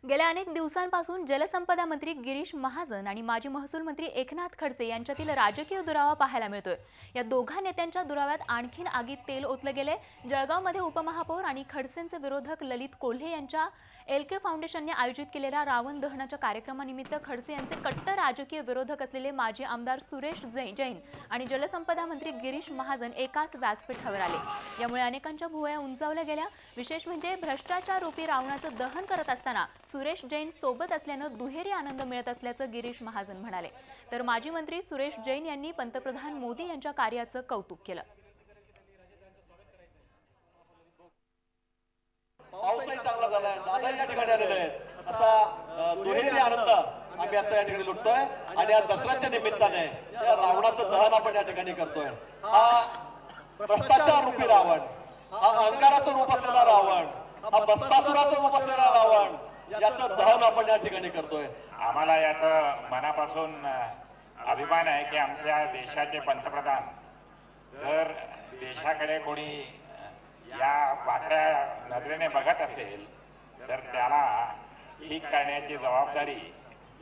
गेल्या अनेक दिवसांपासून जलसंपदा मंत्री गिरीश महाजन आणि माजी महसूल मंत्री एकनाथ खडसे यांच्यातील राजकीय दुरावा पाहायला मिळतोय। या दोघा नेत्यांच्या दुराव्यात आणखीन आगीत तेल ओतले गेले। जळगावमध्ये उपमहापौर आणि खडसेंचे विरोधक ललित कोल्हे यांच्या एलके फाउंडेशनने आयोजित केलेल्या रावण दहनाच्या कार्यक्रमानिमित्त खडसे यांचे कट्टर राजकीय विरोधक असलेले माजी आमदार सुरेश जैन आणि जलसंपदा मंत्री गिरीश महाजन एकाच व्यासपीठावर आले। यामुळे अनेकांच्या भुवया उंचावल्या गेल्या। विशेष म्हणजे भ्रष्टाचार रूपी रावणाचं दहन करत असताना सुरेश जैन सोबत असल्याने दुहेरी आनंद मिळत असल्याचं गिरीश महाजन म्हणाले। तर माजी मंत्री सुरेश जैन यांनी पंतप्रधान मोदी यांच्या कार्याचं कौतुक केलं। पाऊसही चांगला झालाय, दादा या ठिकाणी आलेले आहेत, असा दुहेरी आनंद आम्ही आता या ठिकाणी लुटतोय। आणि या दसऱ्याच्या निमित्ताने या रावणाचं दहन आपण या ठिकाणी करतोय। हा भ्रष्टाचार रूपी रावण, हा अहंकाराचं रूप असलेला रावण, हा भस्मासुराचं रूप असलेला रावण, याचं दहन आपण या ठिकाणी करतोय। आम्हाला याचं मनापासून अभिमान आहे की आमच्या देशाचे पंतप्रधान जर देशाकडे कोणी या वाकड्या नजरेने बघत असेल तर त्याला ठीक करण्याची जबाबदारी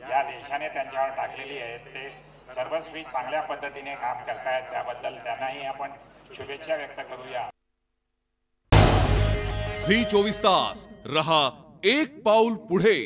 या देशाने त्यांच्यावर टाकलेली आहे। ते सर्वस्वी चांगल्या पद्धतीने काम करतायत, त्याबद्दल त्यांनाही आपण शुभेच्छा व्यक्त करूया। झी 24 तास रहा एक पाऊल पुढे।